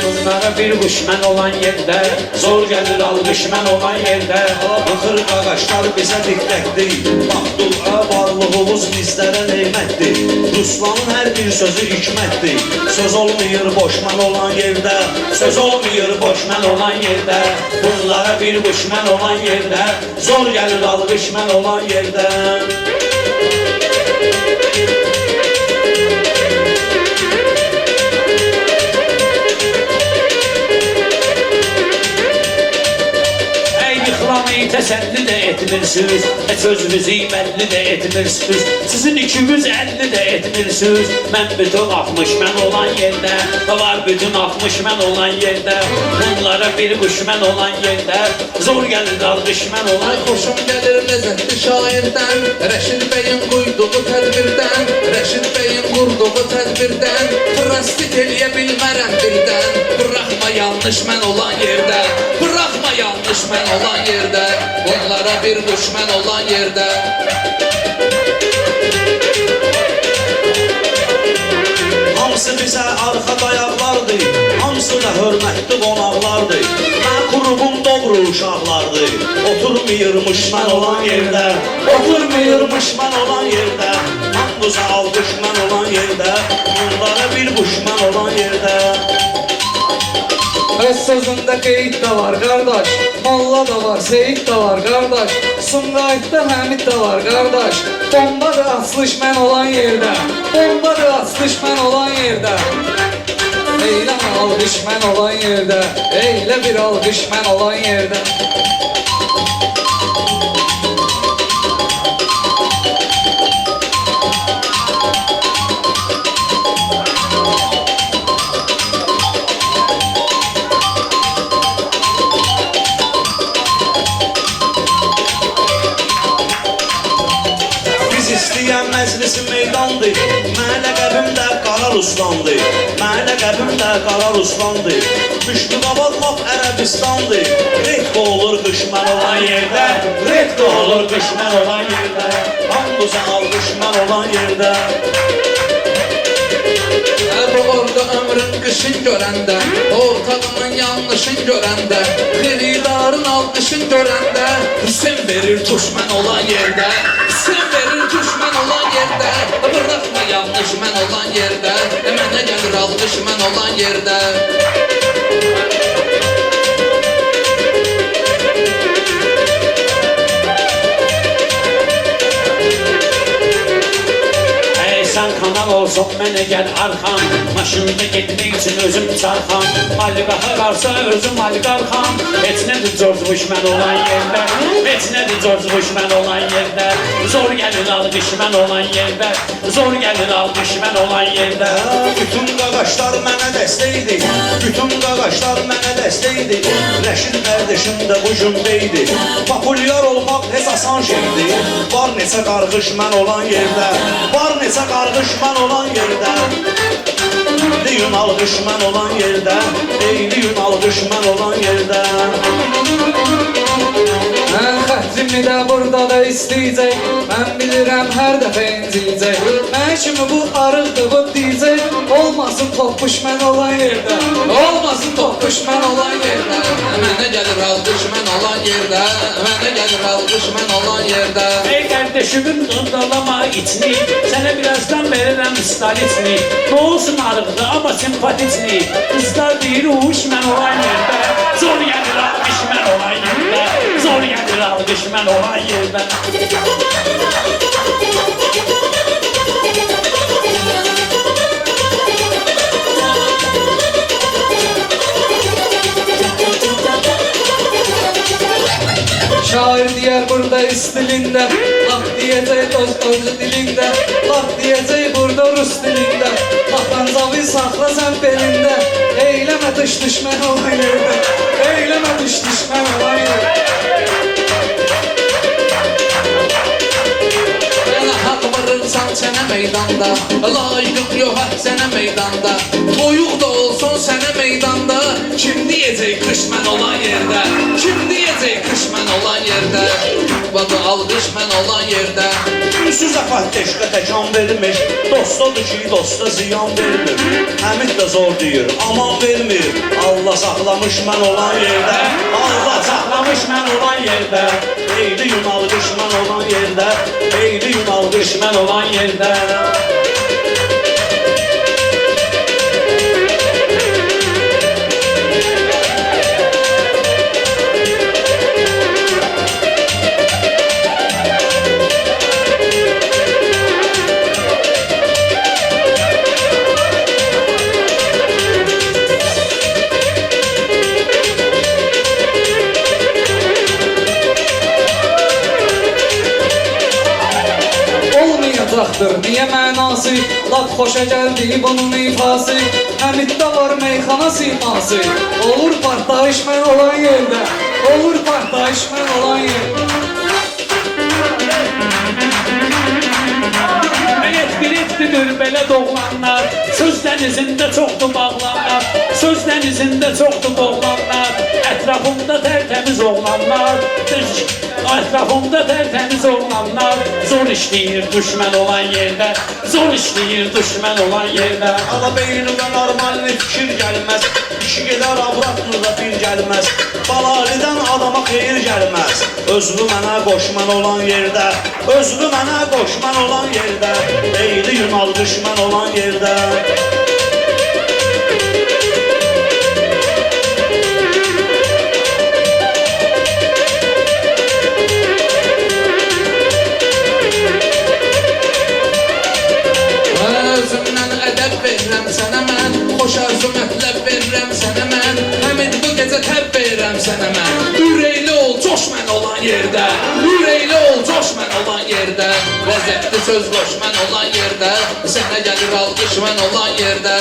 Bunlara bir düşman olan yerde, zor gelir alışman olan yerde. Baxır qaqaşlar bizə diqqətdir, bax dua varlığımız bizlərə neymətdir. Ruslanın hər bir sözü hikmətdir, söz olmayır boşman olan yerdə, Söz olmuyor boşman olan yerde, bunlara bir düşman olan yerde, zor gelir alışman olan yerde. Təsəlli də etmirsiniz, sözünüzü bəlli də etmirsiniz. Sizin 250 də etmirsiniz. Mən bütün 60 mən olan yerdə, var bütün 60 mən olan yerdə. Bunlara bir düşman olan yerdə, zor gəlir alışman olan yerdə. Xoşum gəlir ləzzətli şairdən, Rəşid bəyin quyduğu tədbirdən, Rəşid bəyin qurduğu tədbirdən, Prastik eləyə bilmərəm birdən. Bıraxma yanlış mən olan yerdə, bıraxma yanlış mən olan yerdə. Onlara bir düşman olan yerde. hamısı bizə arxa dayaqlardır, hamısı da hörmətli qonaqlardır. Mən qurubum doğru uşaqlardır, oturmayırmış mən olan yerdə, oturmayırmış mən olan yerdə. Hamısı alqışman olan yerdə, onlara bir düşman olan yerdə. Öz sözündə qeyd də var qardaş, Molla da var, Seyid də var qardaş, Sumqayıtda Həmid də var qardaş. Bomba da açılış mən olan yerdə, bomba da açılış mən olan yerdə. Eylə alqış mən olan yerdə, eylə bir alqış mən olan yerdə. Məclisi meydandır, mənə qəbimdə Qara Ruslandır, mənə qəbimdə Qara Ruslandır. Müşkü qabaq lap Ərəbistandır, Reddə olur düşman olan yerdə, Reddə olur düşman olan yerdə, hamıza alqışman olan yerdə. Bu orada ömrün qışın görəndə, ortağının yanlışın görəndə, xiridarın alqışın görəndə, sen verir düşman olan yerdə, sen verir düşman olan yerdə. Bıraxma yanlış mən olan yerdə, mənə gəlir alqış mən olan yerdə. Sən kanal olsun mənə gəl arxam, maşında getmək üçün özüm çarxam. Maliqaha qarsa özüm maliqarxam, heç nədir George Bushman olan yerdə, heç nədir George Bushman olan yerdə. Zor gəlir alqış mən olan yerdə, zor gəlir alqış mən olan yerdə. Bütün qaqaşlar mənə dəstəkdir, bütün qaqaşlar mənə dəstəkdir. Rəşid qardeşim də bu gündəydi, populyar olmaq heç asan şeydir. Var neçə qarğış mən olan yerdə, var neçə qarğış mən olan yerdə. Eyli alqış mən olan yerdə, eyli alqış mən olan yerdə. Mən xətrimi də burada da istəyəcək, mən bilirəm hər dəfə inciyəcək. Mən kimi bu arıqdır bu deyəcək, olmasın toppuş mən olan yerdə, olmasın toppuş mən olan yerdə. Mənə gəlir alqış mən olan yerdə, mənə gəlir alqış mən olan yerdə. Ey kardeşimin dondalama içini, sənə birazdan verirəm stalitini. Ne olsun arıqdı ama simpatitini, kızlar deyir uğuş mən olan yerdə. Zor gəlir alqış mən olan yerdə, zor gəlir alqış mən olan yerdə. Şair deyər burada istilində, laf deyəcək öz dilində, laf deyəcək burada rus dilində. Tapancavi saxla sən belində, eyləmə dış düşmən olan yerdə, eyləmə dış düşmən olan yerdə. Mənə haqq varırsan sənə meydanda, layiqlik yox sənə meydanda. Toyuq da olsun sənə meydanda, kim deyəcək qışmən olan yerdə, kim deyəcək qışmən olan yerdə. bombadı alqış mən olan yerdə. Ünsüz əfət eşqə təkan vermiş, dostadır ki, dosta ziyan vermir. Həmid də zor deyir, aman vermir. Allah saxlamış mən olan yerdə, Allah saxlamış mən olan yerdə. Eyli Yunalı düşmən olan yerdə, eyli Yunalı düşmən olan yerdə. Olmayacaqdır, niyə mənası? Lap xoşa gəldi bunun ifası. Həmiddə var meyxana siması. Olur partlayış mən olan yerdə, olur partlayış mən olan yerdə. Biletdir belə doğulanlar, söz dənizində çoxdur bağlanlar, söz dənizində çoxdur boğulanlar, ətrafımda tərtəmiz oğlanlar, ətrafımda tərtəmiz oğlanlar, zor işləyir düşmən olan yerdə, zor işləyir düşmən olan yerdə. Ala beynimə normalni fikir gəlməz, işi gedər avratlıda bir gəlməz, balalidən adama xeyir gəlməz. Özlü mənə qoşman olan yerdə, özlü mənə qoşman olan yerdə, eyli Yunalı düşmən olan yerdə. Özümdən ədəb verirəm sənə mən, xoş arzu mətləb verirəm sənə mən, həmin bu gecə təb verirəm sənə mən. Ürəkli ol, coş mən olan yerdə, ürəkli ol, coş mən olan yerdə, vəzətli söz qoş mən olan yerdə, sənə gəlir alqış mən olan yerdə.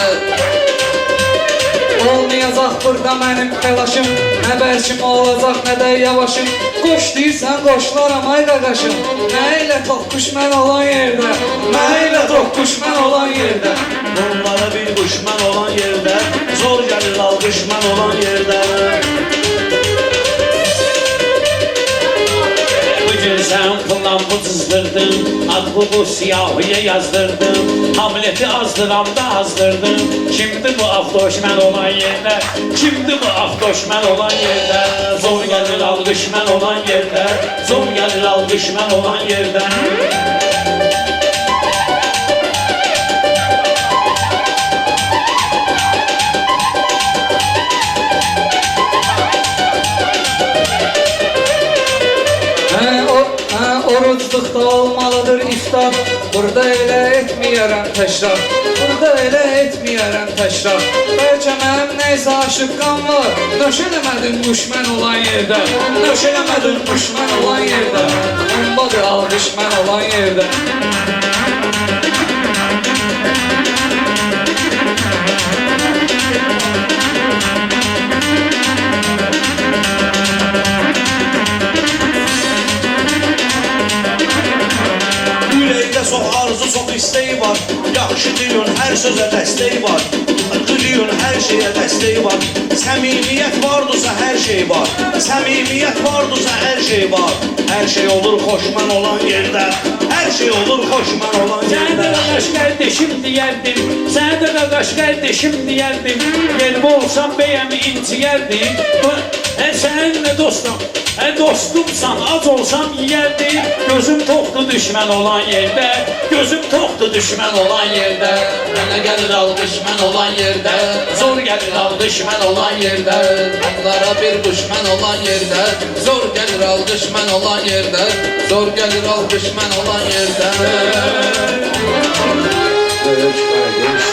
Olmayacaq burada mənim təlaşım, nə bərkim olacaq, nə də yavaşım. Qoş deyirsən, qoşlaram ay qaqaşım, nə ilə toxquş mən olan yerdə, nə ilə toxquş mən olan yerdə. Bunlara bir düşmən olan yerdə, zor gəlir alqış mən olan yerdə. Bugün sen kullan bu tızdırdın, adlı bu siyahıya yazdırdım, Hamleti azdıramda azdırdım. Kimdi bu afdoşmen olan yerdə, kimdi bu afdoşmen olan yerdə, zor gəlir alqışmen olan yerdə, zor gəlir alqışmen olan yerdə. Orucluqda olmalıdır iftar, burada elə etməyərəm təkrar, burada elə etməyərəm təkrar. Bəlkə mənim neysə aşıqqan var, nöşələmədin düşmən olan yerdə, nöşələmədin düşmən olan yerdə, bombadır alqış mən olan yerdə. Çox arzu, çox istəyi var, yaxşı deyin, hər sözə dəstəyi var, deyin, hər şeyə dəstəyi var, səmimiyyət vardırsa hər şey var, səmimiyyət vardırsa hər şey var, hər şey olur xoşman olan yerdə, hər şey olur xoşman olan yerdə. Sənə də qaqaş qardeşim deyərdim, sənə də qaqaş qardeşim deyərdim, yerim olsam bəyəm inciyərdim, səninlə dostum, dostumsan, ac olsam yiyərdim, gözüm toxdu düşmən olan yerdə, gözüm toxdu düşmən olan yerdə, Mənə gəlir alqış mən olan yerdə, zor gəlir alqış mən olan yerdə. onlara bir düşmən olan yerdə, zor gəlir alqış mən olan yerdə, zor gəlir alqış mən olan yerdə. Böyük qardeş.